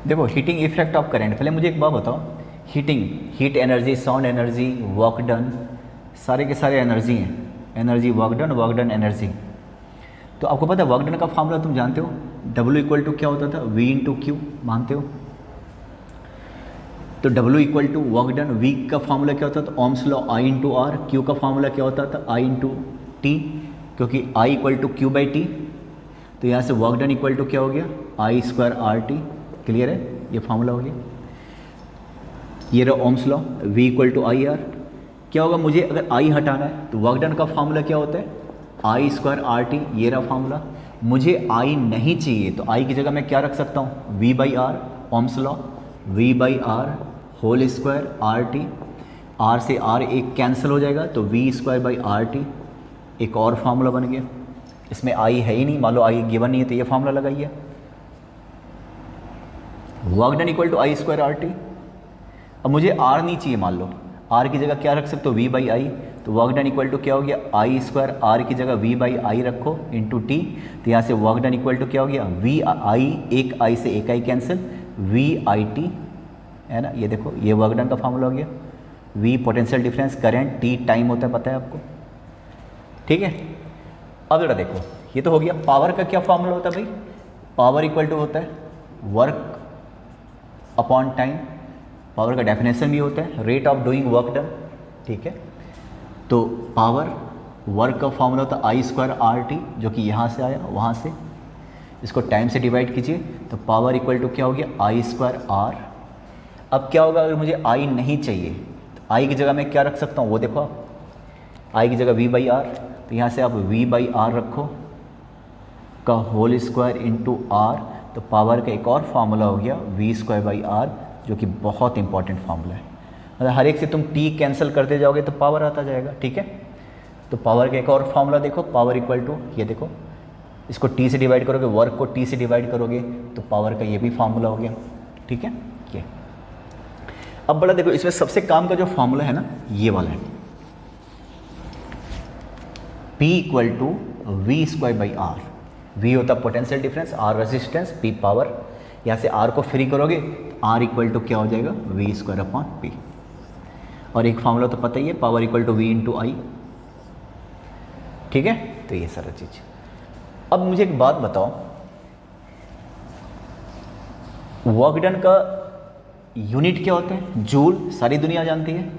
देखो heating effect of current, पहले मुझे एक बात बताओ, heating, heat energy, sound energy, work done, सारे के सारे एनर्जी हैं, एनर्जी, वर्क डन एनर्जी। तो आपको पता है वर्क डन का फॉर्मूला तुम जानते हो, W इक्वल टू क्या होता था, V इंटू क्यू, मानते हो? तो W equal to work done, V का फॉर्मूला क्या होता था, Ohm's law, I into R, Q का फॉर्मूला क्या होता था, I इंटू टी, क्योंकि I equal to Q by T. तो यहाँ से वर्क डन इक्वल टू क्या हो गया, I square R T. Clear है, ये फॉर्मूला हो गया। ये रहा Ohm's law, V equal to I R. क्या होगा, मुझे अगर I हटाना है तो वर्क डन का फॉर्मूला क्या होता है, I स्क्वायर आर टी, ये रहा फॉर्मूला। मुझे I नहीं चाहिए तो I की जगह मैं क्या रख सकता हूँ, V by R, Ohm's law, V by R whole square R T, R से आर एक कैंसिल हो जाएगा तो V square by R T, एक और फार्मूला बन गया। इसमें I है ही नहीं, मान लो I गिवन नहीं है तो ये फार्मूला लगाइए, work done equal to I square R T. अब मुझे R नहीं चाहिए, मान लो R की जगह क्या रख सकते हो, V बाई आई, तो वर्क डन इक्वल टू क्या हो गया, I स्क्वायर, R की जगह V बाई आई रखो इंटू टी, तो यहाँ से वर्क डन इक्वल टू क्या हो गया, V आई, एक I से एक I cancel, V I T, है ना। ये देखो ये वर्क डन का फॉर्मूला हो गया। V potential difference, current, T time होता है, पता है आपको, ठीक है। अब जरा देखो, ये तो हो गया। पावर का क्या फॉर्मूला होता है भाई, पावर इक्वल टू होता है वर्क अपॉन टाइम। पावर का डेफिनेशन भी होता है rate of doing work done, ठीक है। तो पावर, वर्क का फॉर्मूला होता है आई स्क्वायर आर टी, जो कि यहाँ से आया, वहाँ से इसको टाइम से डिवाइड कीजिए तो पावर इक्वल टू क्या हो गया, आई स्क्वायर आर। अब क्या होगा, अगर मुझे आई नहीं चाहिए तो आई की जगह मैं क्या रख सकता हूँ, वो देखो आप, आई की जगह वी बाई आर, तो यहाँ से आप वी बाई आर रखो का होल स्क्वायर इंटू आर, तो पावर का एक और फार्मूला हो गया वी स्क्वायर बाई आर, जो कि बहुत इंपॉर्टेंट फार्मूला है। मतलब हर एक से तुम टी कैंसिल करते जाओगे तो पावर आता जाएगा, ठीक है। तो पावर का एक और फार्मूला देखो, पावर इक्वल टू, ये देखो, इसको टी से डिवाइड करोगे, वर्क को टी से डिवाइड करोगे तो पावर का ये भी फार्मूला हो गया, ठीक है। ये अब बड़ा देखो, इसमें सबसे काम का जो फार्मूला है ना, ये वाला है, P equal to V square by R. V होता potential difference, R resistance, P power. यहाँ से R को फ्री करोगे, R इक्वल टू क्या हो जाएगा, V स्क्वायर अपॉन P। और एक फार्मूला तो पता ही है, power equal to V into I, ठीक है। तो ये सारा चीज़। अब मुझे एक बात बताओ, वर्क डन का यूनिट क्या होता है, जूल, सारी दुनिया जानती है।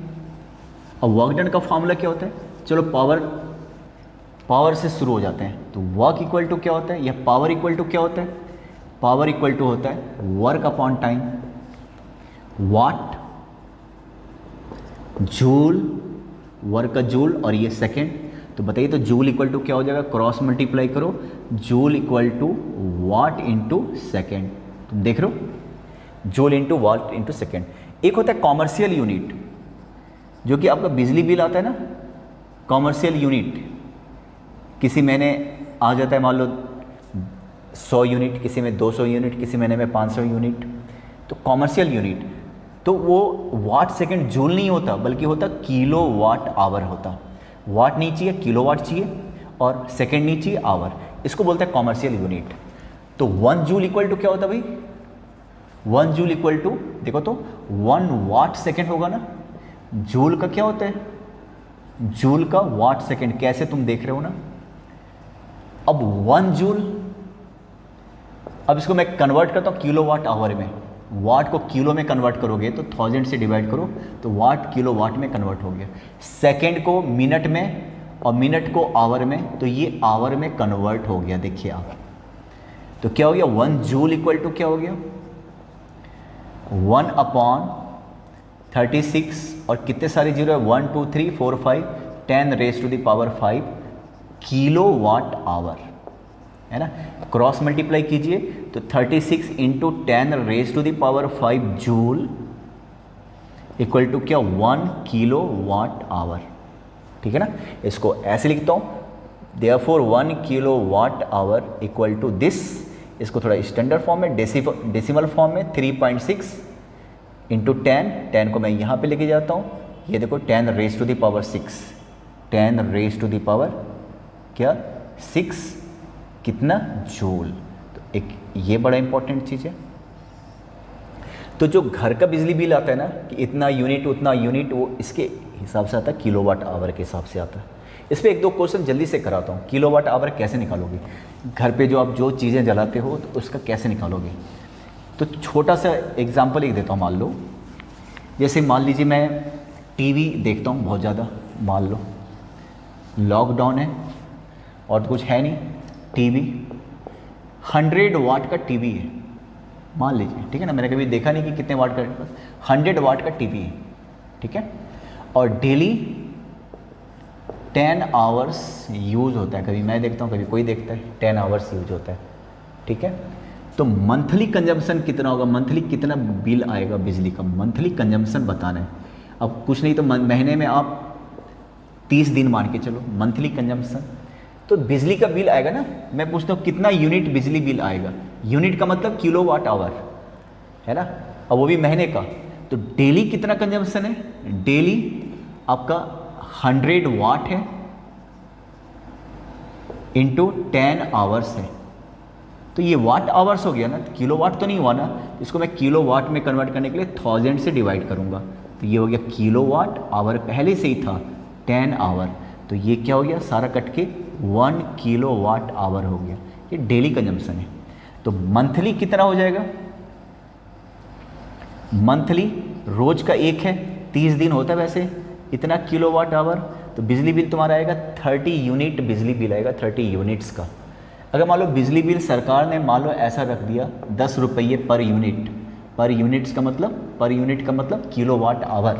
और वर्क डन का फार्मूला क्या होता है, चलो पावर से शुरू हो जाते हैं। तो वर्क इक्वल टू क्या होता है, या पावर इक्वल टू क्या होता है, पावर इक्वल टू होता है वर्क अपॉन टाइम, वाट, जूल, वर्क का जूल, और ये सेकेंड। तो बताइए, तो जूल इक्वल टू क्या हो जाएगा, क्रॉस मल्टीप्लाई करो, joule equal to watt into second. तुम देख रहे हो, joule into watt into second. एक होता है कॉमर्शियल यूनिट, जो कि आपका बिजली बिल आता है ना, कॉमर्शियल यूनिट किसी महीने आ जाता है, मान लो 100 यूनिट, किसी में 200 यूनिट, किसी महीने में 500 यूनिट। तो कॉमर्शियल यूनिट, तो वो वाट सेकंड जूल नहीं होता, बल्कि होता किलो वाट आवर होता। वाट नहीं चाहिए, किलो वाट चाहिए, और सेकंड नहीं चाहिए, आवर। इसको बोलते हैं कॉमर्शियल यूनिट। तो 1 जूल इक्वल टू क्या होता भाई, 1 जूल इक्वल टू, देखो तो 1 वाट सेकेंड होगा ना। जूल का क्या होता है, जूल का वाट सेकेंड, कैसे तुम देख रहे हो ना। अब 1 जूल, अब इसको मैं कन्वर्ट करता हूँ किलो वाट आवर में। वाट को किलो में कन्वर्ट करोगे तो 1000 से डिवाइड करो तो वाट किलो वाट में कन्वर्ट हो गया। सेकेंड को मिनट में और मिनट को आवर में, तो ये आवर में कन्वर्ट हो गया। देखिए आप, तो क्या हो गया, 1 जूल इक्वल टू क्या हो गया, 1 अपॉन 36, और कितने सारे जीरो है, 1 2 3 4 5, 10 raise to the power 5 kilowatt hour, है ना। क्रॉस मल्टीप्लाई कीजिए तो 36 into 10 raise to the power 5 joule equal to क्या, 1 किलो वाट आवर, ठीक है ना। इसको ऐसे लिखता हूँ, therefore 1 kilowatt hour equal to this. इसको थोड़ा स्टैंडर्ड फॉर्म में, डेसिमल फॉर्म में 3.6 इंटू 10 को मैं यहाँ पे लेके जाता हूँ। ये देखो 10 raise to the power 6, 10 raise to the power क्या 6, कितना, जूल। तो एक ये बड़ा इंपॉर्टेंट चीज़ है। तो जो घर का बिजली बिल आता है ना कि इतना यूनिट उतना यूनिट, वो इसके हिसाब से आता है, किलोवाट आवर के हिसाब से आता है। इस पर एक दो क्वेश्चन जल्दी से कराता हूँ। किलोवाट आवर कैसे निकालोगे? घर पे जो आप जो चीज़ें जलाते हो तो उसका कैसे निकालोगे? तो छोटा सा एग्जांपल एक देता हूँ। मान लो, जैसे मान लीजिए मैं टीवी देखता हूँ बहुत ज़्यादा, मान लो लॉकडाउन है और कुछ है नहीं, टीवी 100 वाट का टीवी है मान लीजिए, ठीक है ना। मैंने कभी देखा नहीं कि कितने वाट का, 100 वाट का टीवी है, ठीक है। और डेली 10 आवर्स यूज़ होता है, कभी मैं देखता हूँ कभी कोई देखता है, 10 आवर्स यूज होता है, ठीक है। तो मंथली कंजम्पशन कितना होगा, मंथली कितना बिल आएगा बिजली का, मंथली कंजम्पशन बताना है। अब कुछ नहीं तो महीने में आप 30 दिन मान के चलो मंथली कंजम्पशन, तो बिजली का बिल आएगा ना। मैं पूछता हूँ कितना यूनिट बिजली बिल आएगा, यूनिट का मतलब किलोवाट आवर है ना, और वो भी महीने का। तो डेली कितना कंजम्पशन है, डेली आपका 100 वाट है इंटू 10 आवर्स है। तो ये वाट आवर्स हो गया ना, किलोवाट तो नहीं हुआ ना, इसको मैं किलोवाट में कन्वर्ट करने के लिए 1000 से डिवाइड करूंगा, तो ये हो गया किलोवाट आवर, पहले से ही था 10 आवर, तो ये क्या हो गया सारा कट के 1 किलोवाट आवर हो गया। ये डेली कंजम्पशन है। तो मंथली कितना हो जाएगा, मंथली रोज का एक है, 30 दिन होता है वैसे, इतना किलोवाट आवर। तो बिजली बिल तुम्हारा आएगा 30 यूनिट बिजली बिल आएगा, 30 यूनिट्स का। अगर मान लो बिजली बिल सरकार ने मान लो ऐसा रख दिया 10 रुपये पर यूनिट, पर यूनिट्स का मतलब, पर यूनिट का मतलब किलोवाट आवर,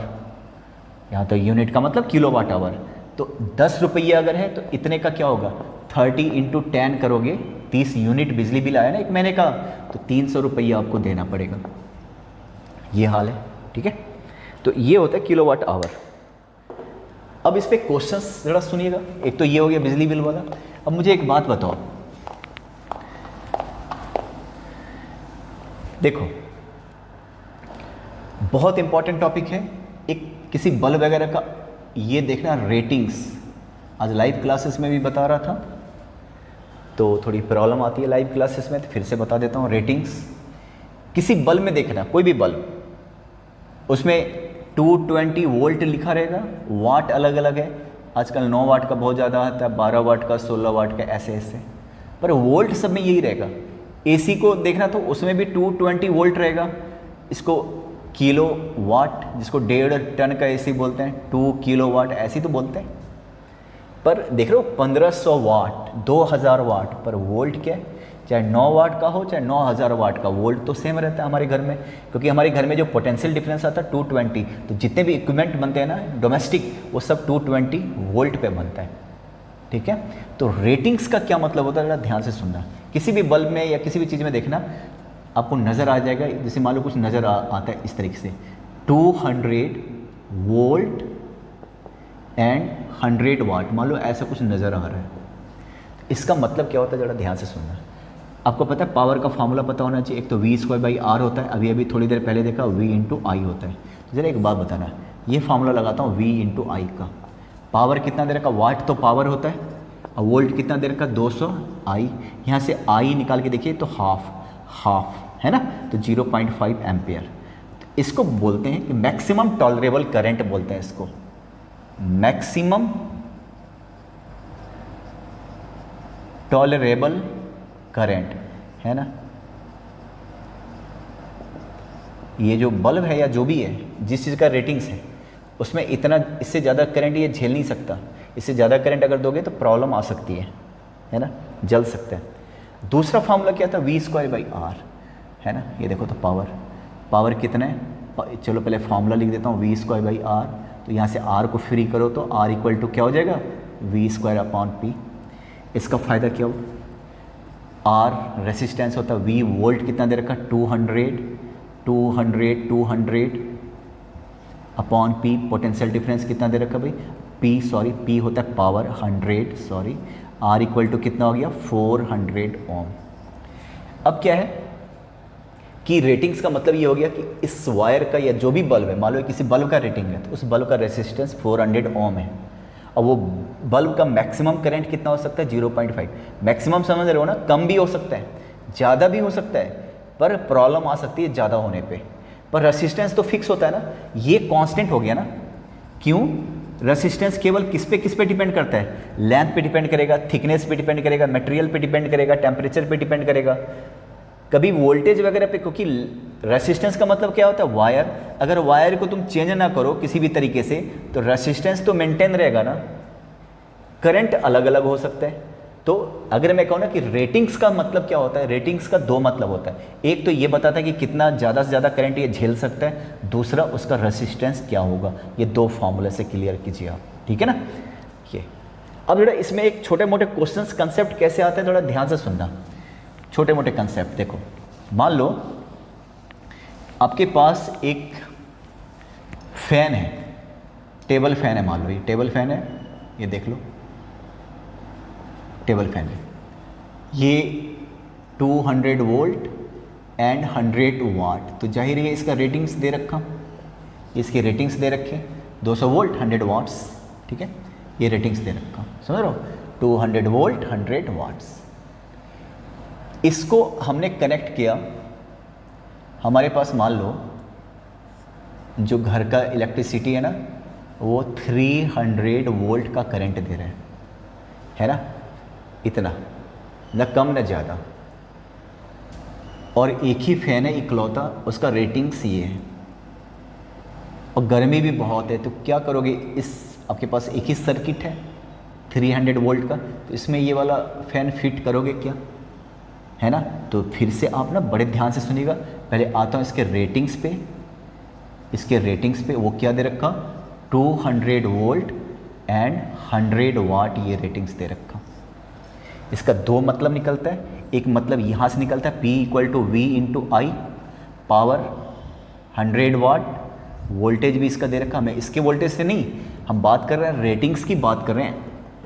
यहाँ तो यूनिट का मतलब किलोवाट आवर। तो 10 रुपये अगर है तो इतने का क्या होगा, 30 इंटू 10 करोगे, 30 यूनिट बिजली बिल आया ना एक महीने का, तो 300 रुपये आपको देना पड़ेगा। ये हाल है, ठीक है। तो ये होता है किलोवाट आवर। अब इस पे क्वेश्चंस जरा सुनिएगा। एक तो ये हो गया बिजली बिल वाला। अब मुझे एक बात बताओ, देखो बहुत इंपॉर्टेंट टॉपिक है, एक किसी बल्ब वगैरह का ये देखना रेटिंग्स, आज लाइव क्लासेस में भी बता रहा था, तो थोड़ी प्रॉब्लम आती है लाइव क्लासेस में, तो फिर से बता देता हूँ। रेटिंग्स किसी बल्ब में देखना, कोई भी बल्ब, उसमें 220 वोल्ट लिखा रहेगा, वाट अलग अलग है, आजकल 9 वाट का बहुत ज़्यादा आता है, 12 वाट का, 16 वाट का, ऐसे ऐसे, पर वोल्ट सब में यही रहेगा। एसी को देखना तो उसमें भी 220 वोल्ट रहेगा, इसको किलो वाट, जिसको 1.5 टन का एसी बोलते हैं, 2 किलो वाट ऐसे तो बोलते हैं। पर देख रहे हो 1500 वाट, 2000 वाट, पर वोल्ट क्या है, चाहे 9 वाट का हो चाहे 9000 वाट का, वोल्ट तो सेम रहता है हमारे घर में, क्योंकि हमारे घर में जो पोटेंशियल डिफरेंस आता है 220, तो जितने भी इक्विपमेंट बनते हैं ना डोमेस्टिक, वो सब 220 वोल्ट पे बनता है, ठीक है। तो रेटिंग्स का क्या मतलब होता है, जरा ध्यान से सुनना। किसी भी बल्ब में या किसी भी चीज़ में देखना, आपको नज़र आ जाएगा, जैसे मान लो कुछ नज़र आता है इस तरीके से, 200 वोल्ट एंड 100 वाट, मान लो ऐसा कुछ नज़र आ रहा है। इसका मतलब क्या होता है, ज़रा ध्यान से सुनना। आपको पता है पावर का फार्मूला पता होना चाहिए, एक तो V²/R होता है, अभी अभी थोड़ी देर पहले देखा V × I होता है। तो ज़रा एक बात बताना, ये फार्मूला लगाता हूँ V × I का, पावर कितना देर का, वाट तो पावर होता है, और वोल्ट कितना देर का, 200 I, यहाँ से I निकाल के देखिए तो हाफ है ना, तो 0.5 एम्पियर। तो इसको बोलते हैं कि मैक्सिमम टॉलरेबल करंट बोलते हैं इसको, मैक्सिमम टॉलरेबल करंट है ना। ये जो बल्ब है या जो भी है, जिस चीज़ का रेटिंग्स है, उसमें इतना, इससे ज़्यादा करंट ये झेल नहीं सकता, इससे ज़्यादा करंट अगर दोगे तो प्रॉब्लम आ सकती है ना, जल सकता है। दूसरा फार्मूला क्या था, V²/R है ना। ये देखो तो पावर कितना है, चलो पहले फार्मूला लिख देता हूँ, V²/R, तो यहाँ से R को फ्री करो तो R = क्या हो जाएगा, V²/P। इसका फ़ायदा क्या हो, R रेसिस्टेंस होता है, V वोल्ट कितना दे रखा, 200 अपॉन P पोटेंशियल डिफरेंस कितना दे रखा भाई, P होता है पावर, 100 R = कितना हो गया, 400 ओम। अब क्या है कि रेटिंग्स का मतलब ये हो गया कि इस वायर का या जो भी बल्ब है, मान लो किसी बल्ब का रेटिंग है तो उस बल्ब का रेसिस्टेंस 400 ओम है, और वो बल्ब का मैक्सिमम करंट कितना हो सकता है, 0.5। मैक्सिमम समझ रहे हो ना, कम भी हो सकता है, ज़्यादा भी हो सकता है, पर प्रॉब्लम आ सकती है ज़्यादा होने पे। पर रेसिस्टेंस तो फिक्स होता है ना, ये कांस्टेंट हो गया ना। क्यों? रेसिस्टेंस केवल किस पे डिपेंड करता है? लेंथ पे डिपेंड करेगा, थिकनेस पे डिपेंड करेगा, मटेरियल पे डिपेंड करेगा, टेम्परेचर पे डिपेंड करेगा, कभी वोल्टेज वगैरह पे। क्योंकि रेसिस्टेंस का मतलब क्या होता है? वायर। अगर वायर को तुम चेंज ना करो किसी भी तरीके से तो रेसिस्टेंस तो मेंटेन रहेगा ना। करंट अलग अलग हो सकता है। तो अगर मैं कहूँ ना कि रेटिंग्स का मतलब क्या होता है, रेटिंग्स का दो मतलब होता है। एक तो ये बताता है कि कितना ज़्यादा से ज़्यादा करंट ये झेल सकता है, दूसरा उसका रेसिस्टेंस क्या होगा। ये दो फॉर्मूले से क्लियर कीजिए आप, ठीक है ना। ये अब थोड़ा इसमें एक छोटे मोटे क्वेश्चंस कंसेप्ट कैसे आते हैं थोड़ा ध्यान से सुनना। छोटे मोटे कंसेप्ट देखो, मान लो आपके पास एक फैन है, टेबल फैन है, मान लो ये टेबल फैन है, ये देख लो टेबल फैन है, ये 200 वोल्ट एंड 100 वाट। तो जाहिर है इसका रेटिंग्स दे रखा, इसके रेटिंग्स दे रखे 200 वोल्ट 100 वाट्स, ठीक है, ये रेटिंग्स दे रखा, समझ रहे हो, 200 वोल्ट 100 वाट्स। इसको हमने कनेक्ट किया, हमारे पास मान लो जो घर का इलेक्ट्रिसिटी है ना वो 300 वोल्ट का करंट दे रहे हैं, है ना, इतना, न कम न ज़्यादा, और एक ही फैन है इकलौता, उसका रेटिंग्स ये है, और गर्मी भी बहुत है। तो क्या करोगे, इस आपके पास एक ही सर्किट है 300 वोल्ट का, तो इसमें ये वाला फैन फिट करोगे क्या, है ना। तो फिर से आप ना बड़े ध्यान से सुनिएगा, पहले आता हूँ इसके रेटिंग्स पे, इसके रेटिंग्स पे वो क्या दे रखा, 200 वोल्ट एंड 100 वाट, ये रेटिंग्स दे रखा। इसका दो मतलब निकलता है, एक मतलब यहाँ से निकलता है P = V × I, power 100 watt, voltage भी इसका दे रखा। हमें इसके वोल्टेज से नहीं, हम बात कर रहे हैं रेटिंग्स की बात कर रहे हैं,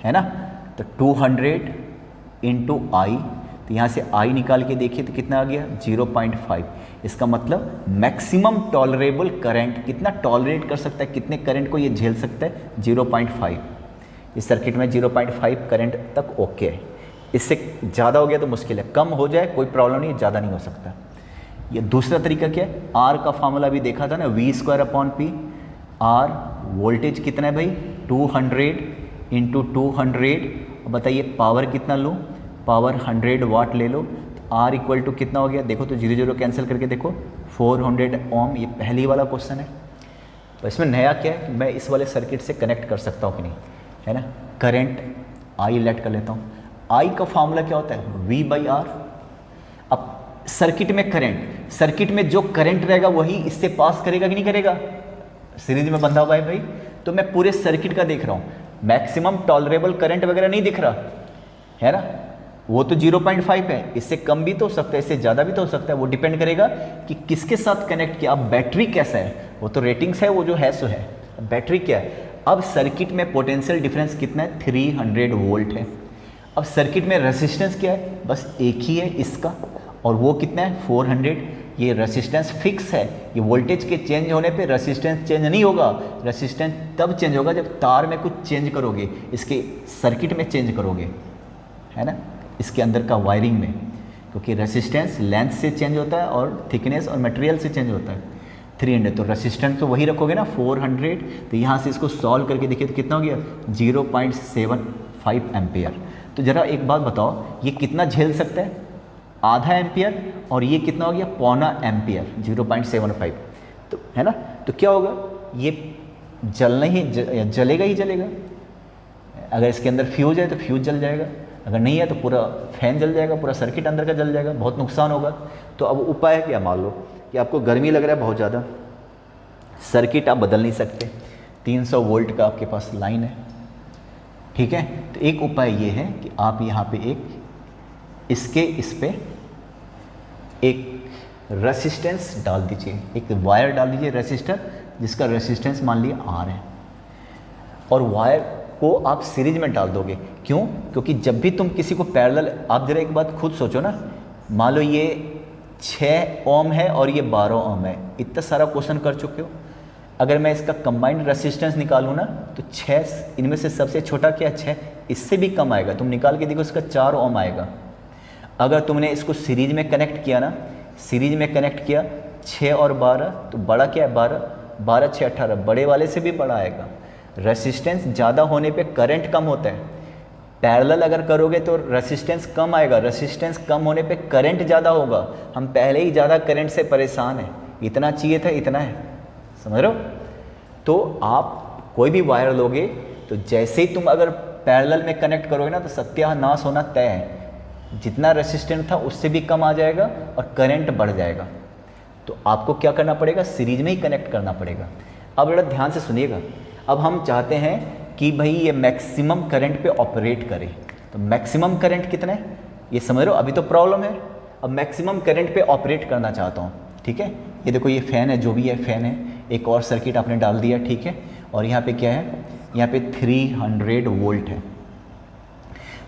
है ना। तो 200 × I, तो यहाँ से I निकाल के देखिए तो कितना आ गया, 0.5। इसका मतलब मैक्सिमम टॉलरेबल करंट, कितना टॉलरेट कर सकता है, कितने करंट को ये झेल सकता है, 0.5। इस सर्किट में 0.5 करंट तक ओके है, इससे ज़्यादा हो गया तो मुश्किल है, कम हो जाए कोई प्रॉब्लम नहीं, ज़्यादा नहीं हो सकता। ये दूसरा तरीका क्या है, R का फार्मूला भी देखा था ना, V² P। R वोल्टेज कितना है भाई, 200 × 200, बताइए पावर कितना लो, पावर 100 वाट ले लो, तो R = कितना हो गया, देखो तो 0 0 कैंसिल करके देखो, 400 ओम। ये पहली वाला क्वेश्चन है। तो इसमें नया क्या है कि मैं इस वाले सर्किट से कनेक्ट कर सकता हूँ कि नहीं, है ना। करंट I लेट कर लेता हूँ, I का फार्मूला क्या होता है, V/R। अब सर्किट में करंट, सर्किट में जो करंट रहेगा वही इससे पास करेगा कि नहीं करेगा, सीरीज में बंधा हुआ है भाई। तो मैं पूरे सर्किट का देख रहा हूँ, मैक्सिमम टॉलरेबल करंट वगैरह नहीं दिख रहा है ना, वो तो 0.5 है, इससे कम भी तो हो सकता है, इससे ज़्यादा भी तो हो सकता है, वो डिपेंड करेगा कि किसके साथ कनेक्ट किया। अब बैटरी कैसा है, वो तो रेटिंग्स है, वो जो है सो है, बैटरी क्या है। अब सर्किट में पोटेंशियल डिफरेंस कितना है, 300 वोल्ट है। अब सर्किट में रेसिस्टेंस क्या है, बस एक ही है इसका, और वो कितना है, 400। ये रेसिस्टेंस फिक्स है, ये वोल्टेज के चेंज होने पे रेसिस्टेंस चेंज नहीं होगा, रेसिस्टेंस तब चेंज होगा जब तार में कुछ चेंज करोगे, इसके सर्किट में चेंज करोगे, है ना, इसके अंदर का वायरिंग में, क्योंकि रेसिस्टेंस लेंथ से चेंज होता है और थिकनेस और मटेरियल से चेंज होता है। 300 तो रेसिस्टेंस तो वही रखोगे ना, 400। तो यहाँ से इसको सॉल्व करके देखिए तो कितना हो गया, 0.75 एम्पियर। तो ज़रा एक बात बताओ, ये कितना झेल सकता है, आधा एम्पियर, और ये कितना हो गया, पौना एम्पियर, 0.75। तो है ना, तो क्या होगा, ये जलेगा ही जलेगा। अगर इसके अंदर फ्यूज है तो फ्यूज जल जाएगा, अगर नहीं है तो पूरा फैन जल जाएगा, पूरा सर्किट अंदर का जल जाएगा, बहुत नुकसान होगा। तो अब उपाय क्या, मान लो कि आपको गर्मी लग रहा है बहुत ज़्यादा, सर्किट आप बदल नहीं सकते, 300 वोल्ट का आपके पास लाइन है, ठीक है। तो एक उपाय ये है कि आप यहाँ पे एक इसके इस पे एक रेसिस्टेंस डाल दीजिए, एक वायर डाल दीजिए रेसिस्टर, जिसका रेसिस्टेंस मान लिया R है, और वायर को आप सीरीज में डाल दोगे। क्यों? क्योंकि जब भी तुम किसी को पैरेलल, आप जरा एक बात खुद सोचो ना, मान लो ये 6 ओम है और ये 12 ओम है, इतना सारा क्वेश्चन कर चुके हो। अगर मैं इसका कंबाइंड रेसिस्टेंस निकालूँ ना तो 6, इनमें से सबसे छोटा क्या 6, इससे भी कम आएगा, तुम निकाल के देखो इसका 4 ओम आएगा। अगर तुमने इसको सीरीज में कनेक्ट किया ना, सीरीज में कनेक्ट किया 6 और 12, तो बड़ा क्या है 12, 12 6 18, बड़े वाले से भी बड़ा आएगा। रेसिस्टेंस ज़्यादा होने पे करंट कम होता है, पैरेलल अगर करोगे तो रेसिस्टेंस कम आएगा, रेसिस्टेंस कम होने पे करंट ज़्यादा होगा। हम पहले ही ज़्यादा करंट से परेशान हैं, इतना चाहिए था इतना है, समझ रहे हो। तो आप कोई भी वायर लोगे तो जैसे ही तुम अगर पैरेलल में कनेक्ट करोगे ना तो सत्यानाश होना तय है, जितना रेसिस्टेंस था उससे भी कम आ जाएगा और करंट बढ़ जाएगा। तो आपको क्या करना पड़ेगा, सीरीज में ही कनेक्ट करना पड़ेगा। अब बड़ा ध्यान से सुनिएगा, अब हम चाहते हैं कि भाई ये मैक्सिमम करंट पे ऑपरेट करे, तो मैक्सिमम करंट कितना है ये समझ रहे हो, अभी तो प्रॉब्लम है। अब मैक्सिमम करंट पे ऑपरेट करना चाहता हूँ, ठीक है। ये देखो ये फ़ैन है, जो भी है फ़ैन है, एक और सर्किट आपने डाल दिया, ठीक है। और यहाँ पे क्या है, यहाँ पे 300 वोल्ट है,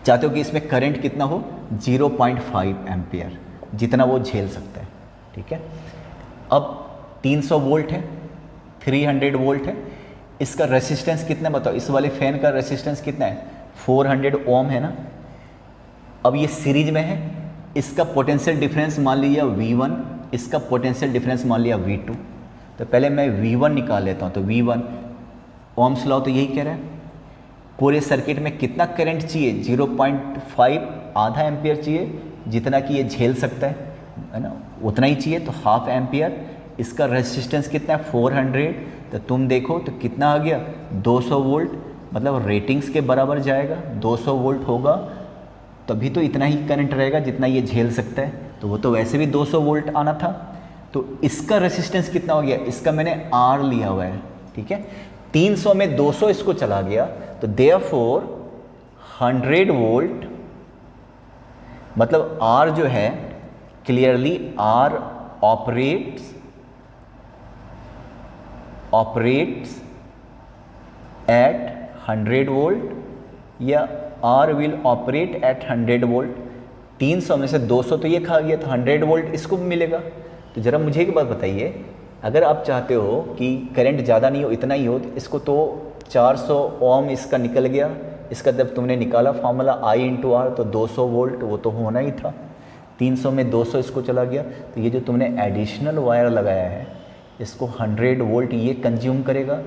चाहते हो कि इसमें करंट कितना हो, 0.5 एम्पियर, जितना वो झेल सकता है, ठीक है। अब 300 वोल्ट है, 300 वोल्ट है, इसका रेसिस्टेंस कितना बताओ, इस वाले फ़ैन का रेसिस्टेंस कितना है, 400 ओम है ना। अब ये सीरीज में है, इसका पोटेंशियल डिफरेंस मान लिया V1, इसका पोटेंशियल डिफरेंस मान लिया V2। तो पहले मैं V1 निकाल लेता हूँ, तो V1 ओम्स लॉ तो यही कह रहा है, पूरे सर्किट में कितना करंट चाहिए, 0.5 आधा एम्पियर चाहिए, जितना कि ये झेल सकता है ना, उतना ही चाहिए, तो हाफ एम्पियर। इसका रेसिस्टेंस कितना है 400, तो तुम देखो तो कितना आ गया 200 वोल्ट, मतलब रेटिंग्स के बराबर जाएगा, 200 वोल्ट होगा तभी तो इतना ही करंट रहेगा जितना ये झेल सकता है, तो वो तो वैसे भी 200 वोल्ट आना था। तो इसका रेसिस्टेंस कितना हो गया, इसका मैंने R लिया हुआ है, ठीक है। 300 में 200 इसको चला गया, तो देयरफॉर 100 वोल्ट, मतलब R जो है clearly R operates at 100 volt, या R will operate at 100 volt. 300 में से 200 तो ये खा गया, तो 100 वोल्ट इसको भी मिलेगा। तो ज़रा मुझे एक बात बताइए, अगर आप चाहते हो कि करंट ज़्यादा नहीं हो, इतना ही हो, तो इसको तो 400 ओम इसका निकल गया, इसका जब तुमने निकाला फार्मूला I इंटू R, तो 200 वोल्ट वो तो होना ही था। 300 में 200 इसको चला गया, तो ये जो तुमने एडिशनल वायर लगाया है इसको 100 वोल्ट ये कंज्यूम करेगा,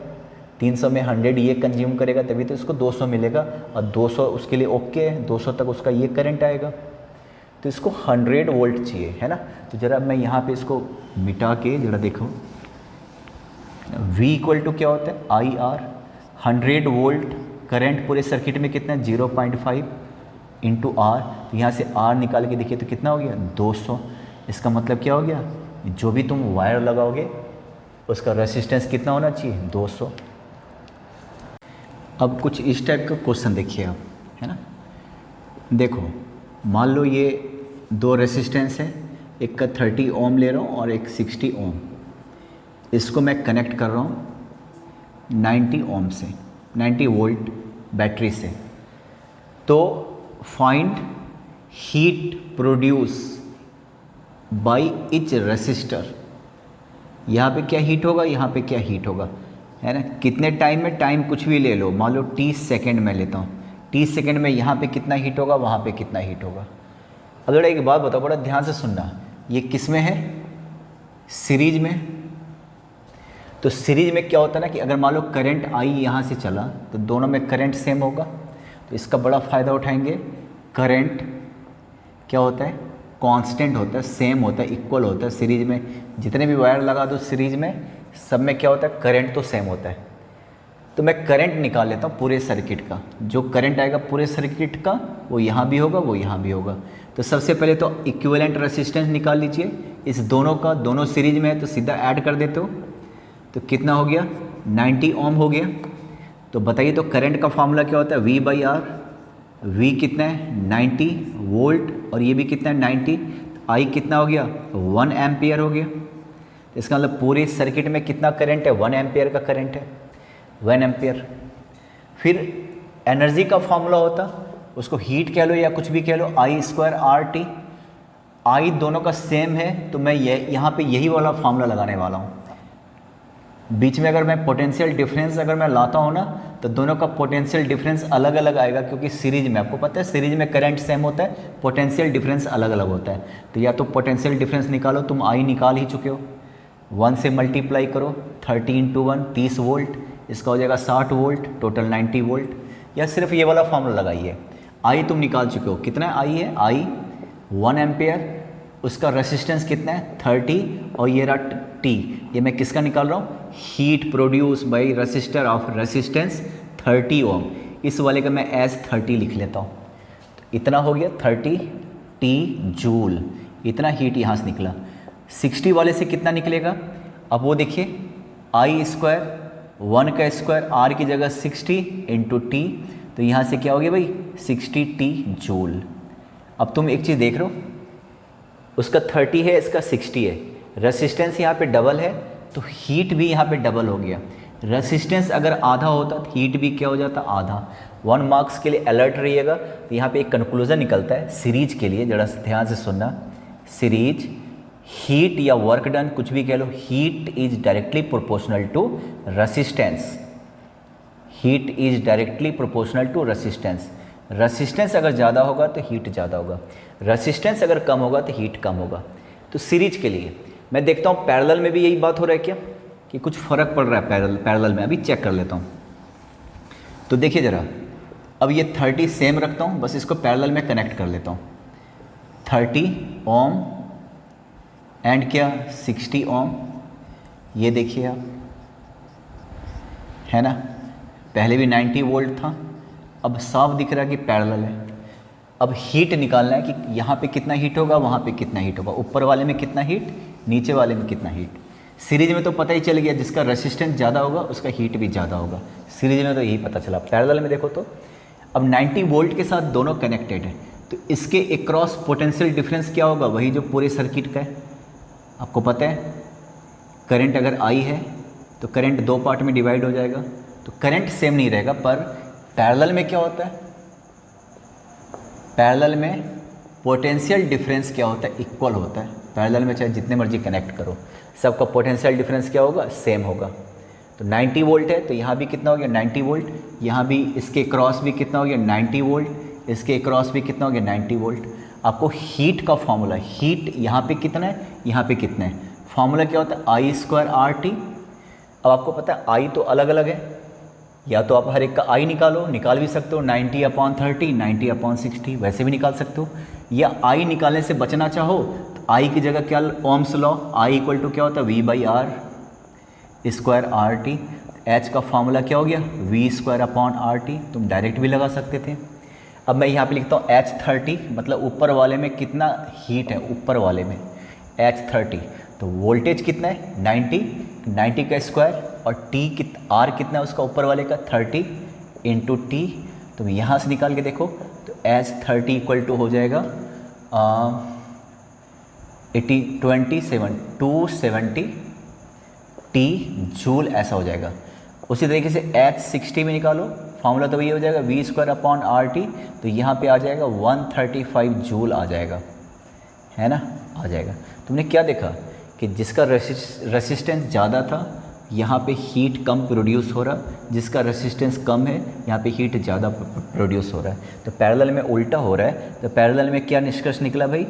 300 में 100 ये कंज्यूम करेगा, तभी तो इसको 200 मिलेगा, और 200 उसके लिए ओके है, 200 तक उसका ये करंट आएगा। तो इसको 100 वोल्ट चाहिए, है ना। तो ज़रा मैं यहाँ पे इसको मिटा के ज़रा देखो, V इक्वल टू क्या होता है IR, 100 वोल्ट करंट पूरे सर्किट में कितना है 0.5 इंटू R, तो यहाँ से R निकाल के देखिए तो कितना हो गया 200। इसका मतलब क्या हो गया, जो भी तुम वायर लगाओगे उसका रेसिस्टेंस कितना होना चाहिए 200। अब कुछ इस टाइप का क्वेश्चन देखिए आप, है ना। देखो मान लो ये दो रेसिस्टेंस है, एक का 30 ओम ले रहा हूँ और एक 60 ओम, इसको मैं कनेक्ट कर रहा हूँ 90 ओम से, 90 वोल्ट बैटरी से। तो find heat produce by each resistor, यहाँ पे क्या हीट होगा, यहाँ पे क्या हीट होगा, है ना। कितने टाइम में, टाइम कुछ भी ले लो, मान लो 30 सेकेंड में लेता हूँ, 30 सेकेंड में यहाँ पे कितना हीट होगा, वहाँ पे कितना हीट होगा। अब जरा एक बात बताओ, बड़ा ध्यान से सुनना, ये किस में है, सीरीज में। तो सीरीज में क्या होता है ना कि अगर मान लो करंट I यहाँ से चला तो दोनों में करंट सेम होगा, तो इसका बड़ा फ़ायदा उठाएंगे। करंट क्या होता है, कांस्टेंट होता है, सेम होता है, इक्वल होता है। सीरीज में जितने भी वायर लगा दो सीरीज में, सब में क्या होता है, करंट तो सेम होता है। तो मैं करंट निकाल लेता हूँ पूरे सर्किट का, जो करंट आएगा पूरे सर्किट का वो यहाँ भी होगा, वो यहाँ भी होगा। तो सबसे पहले तो इक्विवेलेंट रेसिस्टेंस निकाल लीजिए इस दोनों का, दोनों सीरीज में है तो सीधा ऐड कर देते हो, तो कितना हो गया 90 ओम हो गया। तो बताइए तो करंट का फार्मूला क्या होता है, V बाई R। V कितना है 90 वोल्ट, और ये भी कितना है 90, तो I कितना हो गया 1 एम्पियर हो गया। तो इसका मतलब पूरे सर्किट में कितना करंट है, 1 एम्पियर का करंट है, 1 एम्पियर। फिर एनर्जी का फार्मूला होता, उसको हीट कह लो या कुछ भी कह लो, I² RT। I दोनों का सेम है, तो मैं यहाँ पे यही वाला फार्मूला लगाने वाला हूँ। बीच में अगर मैं पोटेंशियल डिफरेंस अगर मैं लाता हूँ ना, तो दोनों का पोटेंशियल डिफरेंस अलग अलग आएगा, क्योंकि सीरीज में आपको पता है सीरीज में करंट सेम होता है, पोटेंशियल डिफरेंस अलग अलग होता है। तो या तो पोटेंशियल डिफरेंस निकालो, तुम I निकाल ही चुके हो, 1 से मल्टीप्लाई करो, 30 इंटू 1 30 वोल्ट, इसका हो जाएगा 60 वोल्ट, टोटल 90 वोल्ट। या सिर्फ ये वाला फॉर्मूला लगाइए। आई तुम निकाल चुके हो, कितना आई है, आई 1 एम्पेयर, उसका रेसिस्टेंस कितना है 30, और ये रहा टी, ये मैं किसका निकाल रहा हूँ, heat produce by resistor of resistance 30 ओम। इस वाले का मैं एज 30 लिख लेता हूँ, तो इतना हो गया 30 टी जूल, इतना हीट यहाँ से निकला। 60 वाले से कितना निकलेगा, अब वो देखिए, आई स्क्वायर 1 का स्क्वायर, आर की जगह 60 इंटू टी, तो यहाँ से क्या हो गया भाई 60 टी जूल। अब तुम एक चीज़ देख रहे हो, उसका 30 है, इसका 60 है, रेसिस्टेंस यहाँ पे डबल है, तो हीट भी यहाँ पे डबल हो गया। रेसिस्टेंस अगर आधा होता तो हीट भी क्या हो जाता, आधा। 1 मार्क्स के लिए अलर्ट रहिएगा। तो यहाँ पे एक कंक्लूजन निकलता है सीरीज के लिए, जरा ध्यान से सुनना। सीरीज हीट या वर्क डन कुछ भी कह लो, heat is directly proportional to resistance. Heat is directly proportional to resistance. Resistance अगर ज़्यादा होगा तो हीट ज़्यादा होगा, रेसिस्टेंस अगर कम होगा तो हीट कम होगा। तो सीरीज के लिए मैं देखता हूँ पैरेलल में भी यही बात हो रहा है क्या, कि कुछ फ़र्क पड़ रहा है पैरेलल में। अभी चेक कर लेता हूँ। तो देखिए ज़रा, अब ये 30 सेम रखता हूँ, बस इसको पैरेलल में कनेक्ट कर लेता हूँ। 30 ओम एंड क्या 60 ओम, ये देखिए आप, है ना, पहले भी 90 वोल्ट था, अब साफ दिख रहा है कि पैरेलल है। अब हीट निकालना है कि यहाँ पे कितना हीट होगा, वहाँ पे कितना हीट होगा, ऊपर वाले में कितना हीट, नीचे वाले में कितना हीट। सीरीज में तो पता ही चल गया, जिसका रेसिस्टेंस ज़्यादा होगा उसका हीट भी ज़्यादा होगा। सीरीज में तो यही पता चला। पैरेलल में देखो तो अब 90 वोल्ट के साथ दोनों कनेक्टेड है, तो इसके अक्रॉस पोटेंशियल डिफरेंस क्या होगा, वही जो पूरे सर्किट का है। आपको पता है करंट अगर आई है तो करंट 2 पार्ट में डिवाइड हो जाएगा, तो करंट सेम नहीं रहेगा। पर पैरेलल में क्या होता है, पैरेलल में पोटेंशियल डिफरेंस क्या होता है, इक्वल होता है। पैरेलल में चाहे जितने मर्जी कनेक्ट करो, सबका पोटेंशियल डिफरेंस क्या होगा, सेम होगा। तो 90 वोल्ट है तो यहाँ भी कितना हो गया 90 वोल्ट, यहाँ भी इसके क्रॉस भी कितना हो गया 90 वोल्ट, इसके क्रॉस भी कितना हो गया 90 वोल्ट। आपको हीट का फॉर्मूला, हीट यहाँ पे कितना है, यहाँ पे कितना है, फॉर्मूला क्या होता है आई स्क्वायर आर टी। अब आपको पता है आई तो अलग अलग है, या तो आप हर एक का आई निकाल भी सकते हो, 90/30, 90/60 वैसे भी निकाल सकते हो। या आई निकालने से बचना चाहो तो आई की जगह क्या, Ohm's law, I equal to क्या होता है V/R square R T. H का फॉर्मूला क्या हो गया V²/RT, तुम डायरेक्ट भी लगा सकते थे। अब मैं यहाँ पे लिखता हूँ H30, मतलब ऊपर वाले में कितना हीट है, ऊपर वाले में H30, तो वोल्टेज कितना है 90 का स्क्वायर, और R कितना है उसका ऊपर वाले का 30 इंटू टी। तो यहाँ से निकाल के देखो तो H30 इक्वल टू हो जाएगा 270 टी जूल, ऐसा हो जाएगा। उसी तरीके से H60 में निकालो, फॉर्मूला तो वही हो जाएगा V²/RT, तो यहाँ पे आ जाएगा 135 जूल आ जाएगा, है ना, आ जाएगा। तुमने क्या देखा कि जिसका रेसिस्टेंस ज़्यादा था यहाँ पे हीट कम प्रोड्यूस हो रहा, जिसका रेसिस्टेंस कम है यहाँ पे हीट ज़्यादा प्रोड्यूस हो रहा है। तो पैरेलल में उल्टा हो रहा है। तो पैरेलल में क्या निष्कर्ष निकला भाई,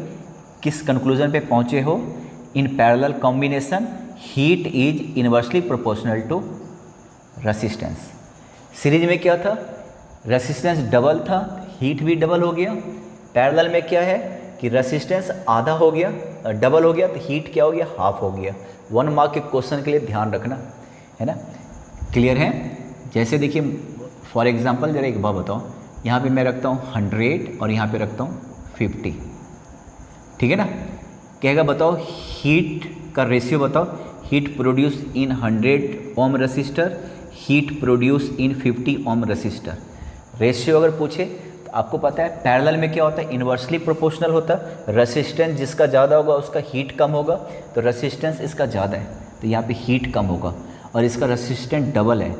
किस कंक्लूजन पे पहुँचे हो, in parallel combination heat is inversely proportional to resistance. Series में क्या था, रेसिस्टेंस डबल था, हीट भी डबल हो गया। पैरेलल में क्या है कि रेसिस्टेंस आधा हो गया, डबल हो गया, तो हीट क्या हो गया, हाफ हो गया। 1 मार्क के क्वेश्चन के लिए ध्यान रखना, है ना, क्लियर है। जैसे देखिए फॉर एग्जांपल जरा एक बात बताओ, यहाँ पे मैं रखता हूँ 100 और यहाँ पे रखता हूँ 50, ठीक है ना। कहेगा बताओ हीट का रेशियो बताओ, heat produce in 100 ohm resistor, heat produce in 50 ohm resistor. Ratio अगर पूछे तो आपको पता है पैरेलल में क्या होता है, इन्वर्सली प्रोपोर्शनल होता है। रेसिस्टेंस जिसका ज़्यादा होगा उसका हीट कम होगा, तो रेसिस्टेंस इसका ज़्यादा है तो यहाँ पे हीट कम होगा, और इसका रेसिस्टेंस डबल है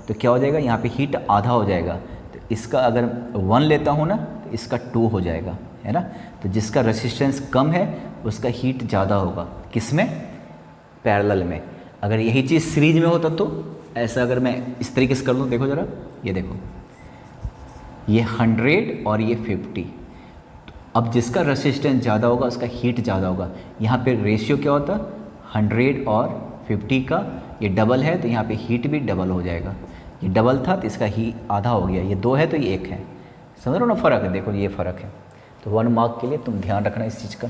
तो क्या हो जाएगा, यहाँ पे हीट आधा हो जाएगा। तो इसका अगर 1 लेता हूँ ना तो इसका 2 हो जाएगा, है ना। तो जिसका रेसिस्टेंस कम है उसका हीट ज़्यादा होगा, किसमें, पैरेलल में। अगर यही चीज़ सीरीज में होता तो ऐसा, अगर मैं इस तरीके से कर लूँ, देखो ज़रा, ये देखो, ये 100 और ये 50, तो अब जिसका रेसिस्टेंस ज़्यादा होगा उसका हीट ज़्यादा होगा। यहाँ पे रेशियो क्या होता, 100 और 50 का, ये डबल है तो यहाँ पे हीट भी डबल हो जाएगा। ये डबल था तो इसका ही आधा हो गया, ये 2 है तो ये 1 है। समझ रहे हो ना फ़र्क है, देखो ये फ़र्क है। तो 1 मार्क के लिए तुम ध्यान रखना इस चीज़ का।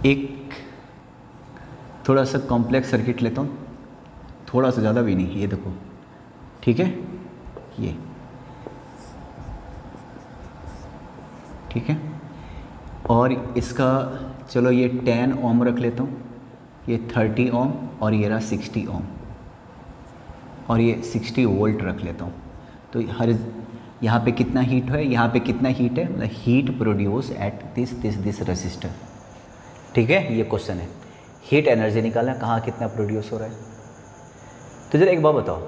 एक थोड़ा सा कॉम्प्लेक्स सर्किट लेता हूँ, थोड़ा सा, ज़्यादा भी नहीं, ये देखो, ठीक है, ये ठीक है। और इसका चलो ये 10 ओम रख लेता हूँ, ये 30 ओम, और ये रहा 60 ओम, और ये 60 वोल्ट रख लेता हूँ। तो हर यहाँ पे कितना हीट है, यहाँ पे कितना हीट है, मतलब heat produce at this resistor, ठीक है। ये क्वेश्चन है, हीट एनर्जी निकालना, कहाँ कितना प्रोड्यूस हो रहा है। तो जरा एक बात बताओ,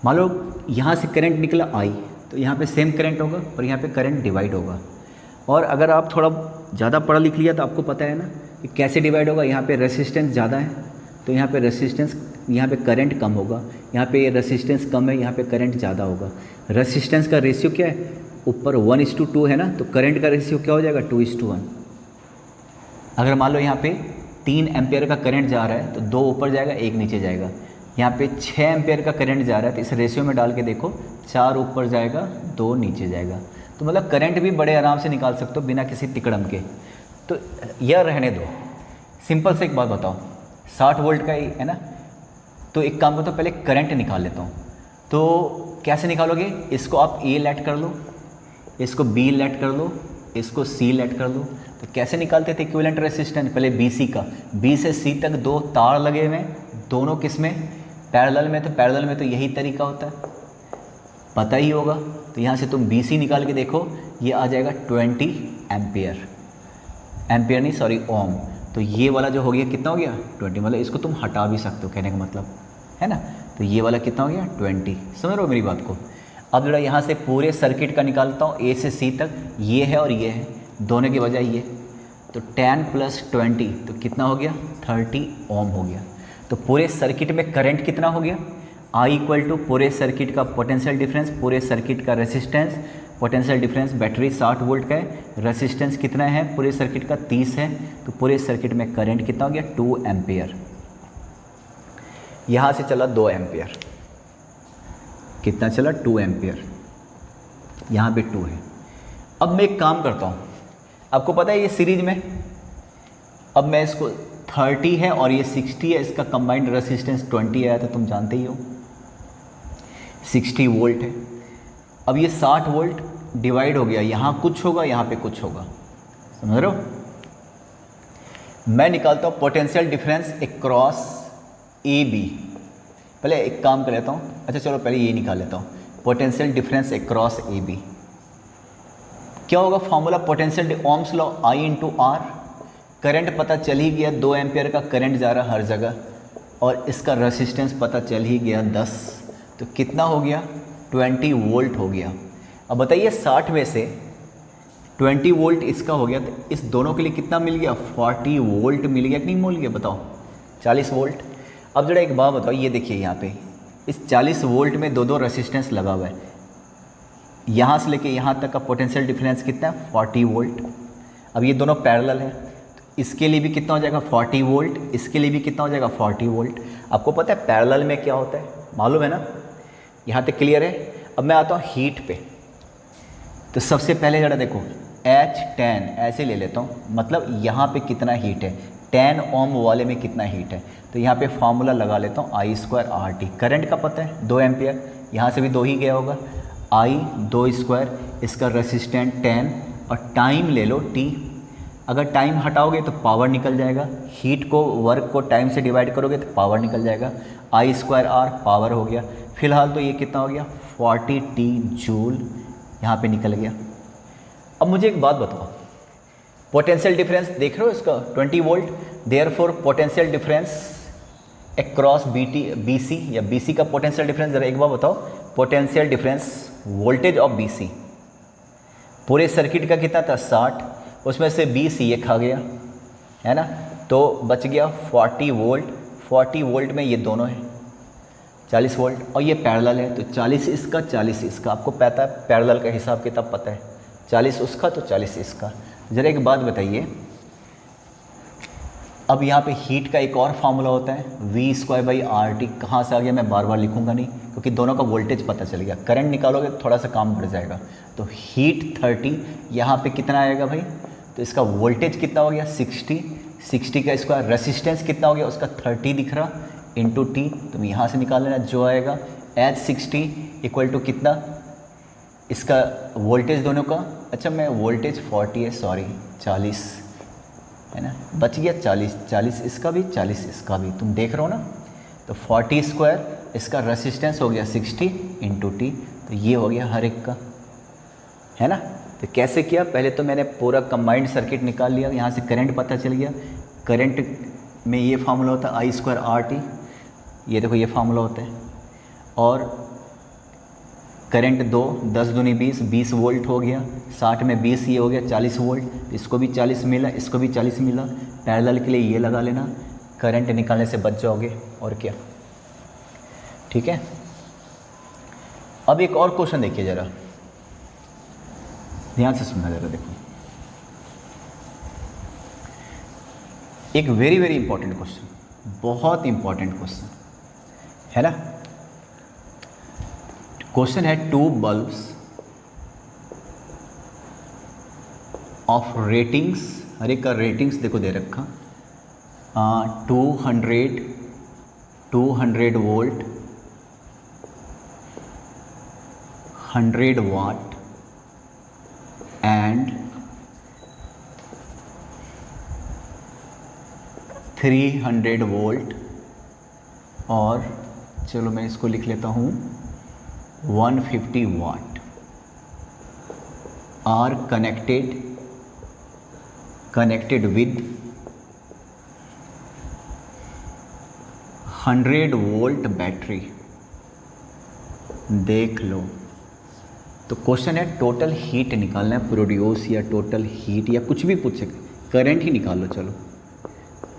मान लो यहाँ से करंट निकला आई, तो यहाँ पे सेम करंट होगा, पर यहाँ पे करंट डिवाइड होगा। और अगर आप थोड़ा ज़्यादा पढ़ा लिख लिया तो आपको पता है ना कि कैसे डिवाइड होगा। यहाँ पे रेसिस्टेंस ज़्यादा है तो यहाँ पे रेसिस्टेंस, यहाँ पे करंट कम होगा, यहाँ पे रेसिस्टेंस कम है, यहाँ पे करंट ज़्यादा होगा। रेसिस्टेंस का रेशियो क्या है, ऊपर 1:2 है ना, तो करंट का रेशियो क्या हो जाएगा, 2:1। अगर मान लो यहाँ पे 3 एम्पियर का करंट जा रहा है तो 2 ऊपर जाएगा, 1 नीचे जाएगा। यहाँ पे 6 एम्पियर का करंट जा रहा है तो इस रेशियो में डाल के देखो, 4 ऊपर जाएगा, 2 नीचे जाएगा। तो मतलब करंट भी बड़े आराम से निकाल सकते हो बिना किसी तिकड़म के। तो यह रहने दो, सिंपल से एक बात बताओ, 60 वोल्ट का ही है ना, तो एक काम करता हूँ, पहले करंट निकाल लेता हूँ। तो कैसे निकालोगे, इसको आप ए लेट कर लो, इसको बी लेट कर लो, इसको सी लेट कर लो। तो कैसे निकालते थे इक्विवेलेंट रेसिस्टेंस, पहले बी सी का, बी से सी तक 2 तार लगे हुए हैं, दोनों किस में, पैरेलल में। तो पैरेलल में तो यही तरीका होता है, पता ही होगा। तो यहाँ से तुम बी सी निकाल के देखो, ये आ जाएगा 20 एम्पियर, एम्पियर नहीं सॉरी ओम। तो ये वाला जो हो गया कितना हो गया, 20, मतलब इसको तुम हटा भी सकते हो, कहने का मतलब है ना। तो ये वाला कितना हो गया, 20। समझ रहे हो मेरी बात को। अब जरा यहाँ से पूरे सर्किट का निकालता हूँ, ए से सी तक, ये है और ये है, दोनों के बजाय ये। तो 10 + 20 तो कितना हो गया, 30 ओम हो गया। तो पूरे सर्किट में करंट कितना हो गया, I = पूरे सर्किट का पोटेंशियल डिफरेंस, पूरे सर्किट का resistance. Potential difference battery 60 volt का है, रेसिस्टेंस कितना है पूरे सर्किट का, 30 है। तो पूरे सर्किट में करंट कितना हो गया, 2 एम्पियर। यहाँ से चला 2 एम्पियर, कितना चला, 2 एम्पियर, यहाँ पे 2 है। अब मैं एक काम करता हूँ, आपको पता है ये सीरीज में, अब मैं इसको 30 है और ये 60 है, इसका कंबाइंड रेसिस्टेंस 20 आया था, तुम जानते ही हो, 60 वोल्ट है। अब ये 60 वोल्ट डिवाइड हो गया, यहाँ कुछ होगा, यहाँ पे कुछ होगा, समझ रहे हो। मैं निकालता हूँ potential difference across A B. पहले एक काम कर लेता हूँ, अच्छा चलो पहले ये निकाल लेता हूँ, potential difference across A B. क्या होगा formula, potential Ohm's law, I × R। Current पता चल ही गया, 2 एम्पियर का करंट जा रहा हर जगह, और इसका रेसिस्टेंस पता चल ही गया 10। तो कितना हो गया, 20 वोल्ट हो गया। अब बताइए 60 में से 20 वोल्ट इसका हो गया, तो इस दोनों के लिए कितना मिल गया, 40 वोल्ट मिल गया कि नहीं मिल गया, बताओ, 40 वोल्ट। अब जरा एक बात बताओ, ये देखिए यहाँ पे इस 40 वोल्ट में 2 रेसिस्टेंस लगा हुआ है, यहाँ से लेके यहाँ तक का पोटेंशियल डिफरेंस कितना है, 40 वोल्ट। अब ये दोनों पैरेलल है, तो इसके लिए भी कितना हो जाएगा, 40 वोल्ट, इसके लिए भी कितना हो जाएगा, 40 वोल्ट। आपको पता है पैरेलल में क्या होता है, मालूम है ना, यहाँ तक क्लियर है। अब मैं आता हूँ हीट पे। तो सबसे पहले जरा देखो, H10 ऐसे ले लेता हूँ, मतलब यहाँ पे कितना हीट है, 10 ओम वाले में कितना हीट है। तो यहाँ पे फार्मूला लगा लेता हूँ, I² RT। करंट का पता है 2 एम्पियर, यहाँ से भी 2 ही गया होगा, I 2², इसका रेसिस्टेंट 10, और टाइम ले लो T। अगर टाइम हटाओगे तो पावर निकल जाएगा, हीट को, वर्क को टाइम से डिवाइड करोगे तो पावर निकल जाएगा, I² R पावर हो गया। फिलहाल तो ये कितना हो गया, 40T जूल यहाँ पे निकल गया। अब मुझे एक बात बताओ, पोटेंशियल डिफरेंस देख रहे हो इसका 20 volt, therefore potential difference across BC या BC का पोटेंशियल डिफरेंस, जरा एक बार बताओ, potential difference voltage of BC पूरे सर्किट का कितना था, 60, उसमें से 20 ये खा गया है ना, तो बच गया 40 वोल्ट। 40 वोल्ट में ये दोनों है 40 वोल्ट, और ये पैरेलल है, तो 40 इसका 40 इसका, आपको पता है पैरेलल का हिसाब किताब पता है, 40 उसका तो 40 इसका। ज़रा एक बात बताइए, अब यहाँ पे हीट का एक और फार्मूला होता है V²/RT। कहाँ से आ गया मैं बार बार लिखूंगा नहीं, क्योंकि दोनों का वोल्टेज पता चल गया। करंट निकालोगे तो थोड़ा सा काम बढ़ जाएगा। तो हीट 30, यहाँ पे कितना आएगा भाई, तो इसका वोल्टेज कितना हो गया 60 का स्क्वायर, रेसिस्टेंस कितना हो गया उसका 30 दिख रहा, इंटू टी। तुम यहाँ से निकाल लेना जो आएगा H60 इक्वल टू कितना, इसका वोल्टेज दोनों का, अच्छा मैं वोल्टेज 40 है, सॉरी 40 है ना, बच गया 40 इसका भी 40 इसका भी, तुम देख रहे हो ना। तो 40 स्क्वायर, इसका रेसिस्टेंस हो गया 60 इंटू टी। तो ये हो गया हर एक का, है ना। तो कैसे किया, पहले तो मैंने पूरा कंबाइंड सर्किट निकाल लिया, यहाँ से करंट पता चल गया। करंट में ये फार्मूला होता है I²RT, ये देखो ये फार्मूला होता है। और करंट 2 10 दूनी 20 वोल्ट हो गया, 60 में 20 ये हो गया 40 वोल्ट, इसको भी 40 मिला, इसको भी 40 मिला। पैरेलल के लिए ये लगा लेना, करंट निकालने से बच जाओगे और क्या, ठीक है। अब एक और क्वेश्चन देखिए ज़रा, ध्यान से सुनना ज़रा, देखो एक वेरी वेरी इंपॉर्टेंट क्वेश्चन, बहुत इंपॉर्टेंट क्वेश्चन है ना। क्वेश्चन है 2 बल्ब्स ऑफ रेटिंग्स, हर एक का रेटिंग्स देखो दे रखा, 200 वोल्ट, 100 वाट एंड 300 वोल्ट, और चलो मैं इसको लिख लेता हूँ 150 watt are connected with 100 volt battery. देख लो, तो क्वेश्चन है टोटल हीट निकालना है, प्रोड्यूस या टोटल हीट या कुछ भी पूछ सकते, करंट ही निकाल लो। चलो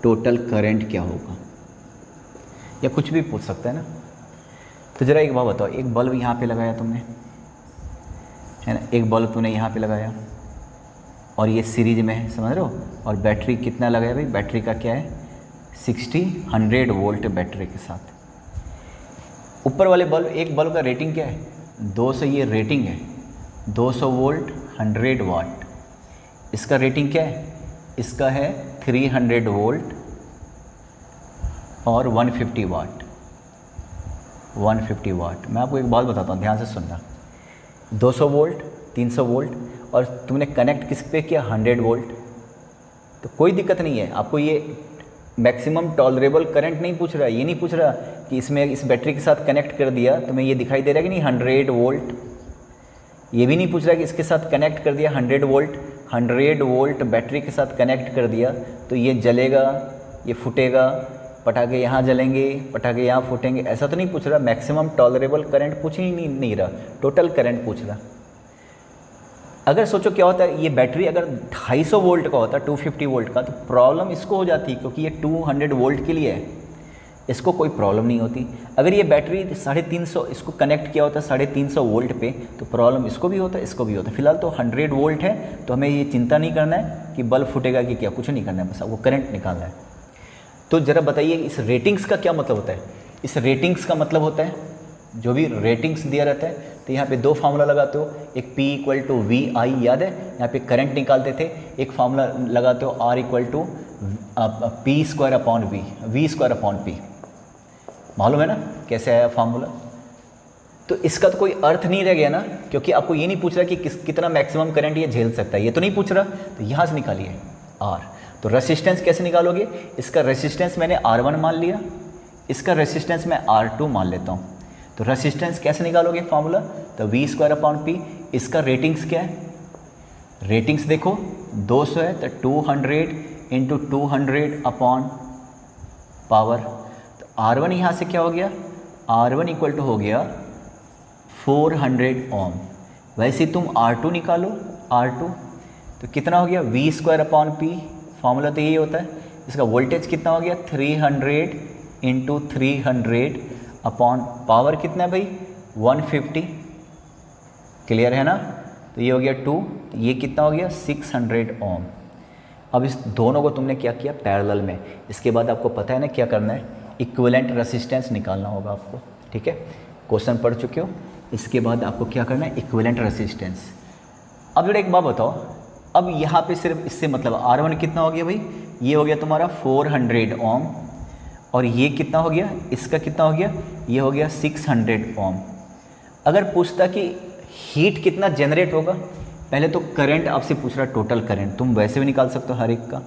टोटल करंट क्या होगा, या कुछ भी पूछ सकता है ना। तो ज़रा एक बात बताओ, एक बल्ब यहाँ पे लगाया तुमने, है ना, एक बल्ब तूने यहाँ पे लगाया और ये सीरीज में है, समझ रहे हो। और बैटरी कितना लगाया भाई, बैटरी का क्या है 100 वोल्ट बैटरी के साथ। ऊपर वाले बल्ब, एक बल्ब का रेटिंग क्या है 200, ये रेटिंग है 200 वोल्ट 100 वाट। इसका रेटिंग क्या है, इसका है 300 वोल्ट और 150 वाट। 150 वाट। मैं आपको एक बात बताता हूँ, ध्यान से सुनना। 200 वोल्ट 300 वोल्ट, और तुमने कनेक्ट किस पे किया 100 वोल्ट, तो कोई दिक्कत नहीं है। आपको ये मैक्सिमम टॉलरेबल करंट नहीं पूछ रहा, ये नहीं पूछ रहा कि इसमें इस बैटरी के साथ कनेक्ट कर दिया तुम्हें ये दिखाई दे रहा है कि नहीं 100 वोल्ट। ये भी नहीं पूछ रहा कि इसके साथ कनेक्ट कर दिया 100 वोल्ट बैटरी के साथ कनेक्ट कर दिया तो ये जलेगा, ये फूटेगा, पटाखे यहाँ जलेंगे, पटाखे यहाँ फूटेंगे, ऐसा तो नहीं पूछ रहा। मैक्सिमम टॉलरेबल करंट पूछ ही नहीं रहा, टोटल करंट पूछ रहा। अगर सोचो क्या होता है, ये बैटरी अगर 250 वोल्ट का होता, 250 वोल्ट का, तो प्रॉब्लम इसको हो जाती, क्योंकि ये 200 वोल्ट के लिए है, इसको कोई प्रॉब्लम नहीं होती। अगर ये बैटरी 350 इसको कनेक्ट किया होता 350 वोल्ट पे, तो प्रॉब्लम इसको भी होता, इसको भी होता। फिलहाल तो 100 वोल्ट है, तो हमें ये चिंता नहीं करना है कि बल्ब फूटेगा कि क्या, कुछ नहीं करना है, बस आपको करंट निकालना है। तो ज़रा बताइए इस रेटिंग्स का क्या मतलब होता है। इस रेटिंग्स का मतलब होता है, जो भी रेटिंग्स दिया रहता है, तो यहाँ पे दो फार्मूला लगाते हो, एक P = VI, याद है, यहाँ पे करंट निकालते थे। एक फार्मूला लगाते हो R = P²/V, V²/P, मालूम है ना कैसे आया फार्मूला। तो इसका तो कोई अर्थ नहीं रह गया ना, क्योंकि आपको ये नहीं पूछ रहा कि कितना मैक्सिमम करंट ये झेल सकता है, ये तो नहीं पूछ रहा। तो यहाँ से निकालिए R। तो रेसिस्टेंस कैसे निकालोगे, इसका रेसिस्टेंस मैंने R1 मान लिया, इसका रेसिस्टेंस मैं R2 मान लेता हूँ। तो रेसिस्टेंस कैसे निकालोगे फार्मूला, तो V²/P। इसका रेटिंग्स क्या है, रेटिंग्स देखो 200 है तो 200 × 200 पावर। तो R1 यहाँ से क्या हो गया, R1 = हो गया 400 ओम। वैसे तुम R2 निकालो, R2 तो कितना हो गया V²/P, फार्मूला तो यही होता है। इसका वोल्टेज कितना हो गया 300 × 300 पावर कितना है भाई 150, क्लियर है ना। तो ये हो गया 2, ये कितना हो गया 600 ओम। अब इस दोनों को तुमने क्या किया पैरेलल में। इसके बाद आपको पता है ना क्या करना है, इक्विवेलेंट रेसिस्टेंस निकालना होगा आपको, ठीक है, क्वेश्चन पढ़ चुके हो। इसके बाद आपको क्या करना है, इक्विवेलेंट रेसिस्टेंस। अब जरा एक बात बताओ, अब यहाँ पे सिर्फ इससे मतलब R1 कितना हो गया भाई, ये हो गया तुम्हारा 400 ओम, और ये कितना हो गया, इसका कितना हो गया, ये हो गया 600 ओम। अगर पूछता कि हीट कितना जनरेट होगा, पहले तो करंट आपसे पूछ रहा है, टोटल करंट तुम वैसे भी निकाल सकते हो, हर एक का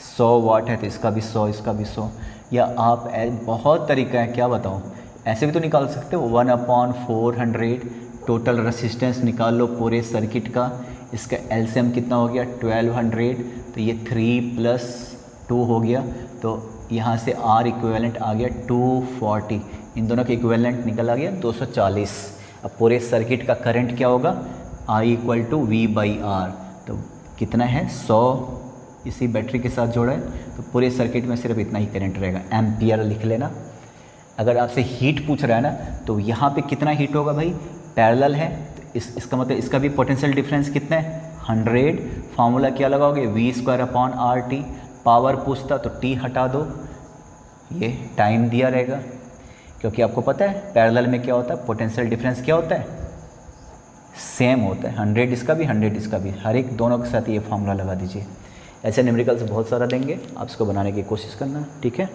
100 वाट है तो इसका भी 100, इसका भी 100, या आप बहुत तरीका है, क्या बताऊँ, ऐसे भी तो निकाल सकते हो। 1/400 टोटल रेसिस्टेंस निकाल लो पूरे सर्किट का, इसका एलसीएम कितना हो गया 1200, तो ये 3 + 2 हो गया, तो यहाँ से R इक्विवेलेंट आ गया 240, इन दोनों के इक्विवेलेंट निकल आ गया 240। अब पूरे सर्किट का करंट क्या होगा, I = V/R, तो कितना है 100, इसी बैटरी के साथ जोड़ा है, तो पूरे सर्किट में सिर्फ इतना ही करंट रहेगा, एम्पियर लिख लेना। अगर आपसे हीट पूछ रहा है ना, तो यहाँ पे कितना हीट होगा भाई, पैरेलल है तो इसका मतलब इसका भी पोटेंशियल डिफरेंस कितना है 100। फार्मूला क्या लगाओगे, V²/RT। पावर पूछता तो T हटा दो, ये टाइम दिया रहेगा, क्योंकि आपको पता है पैरेलल में क्या होता है, पोटेंशियल डिफरेंस क्या होता है, सेम होता है, 100 इसका भी 100 इसका भी, हर एक दोनों के साथ ये फार्मूला लगा दीजिए। ऐसे न्यूमेरिकल्स बहुत सारा देंगे, आप इसको बनाने की कोशिश करना, ठीक है।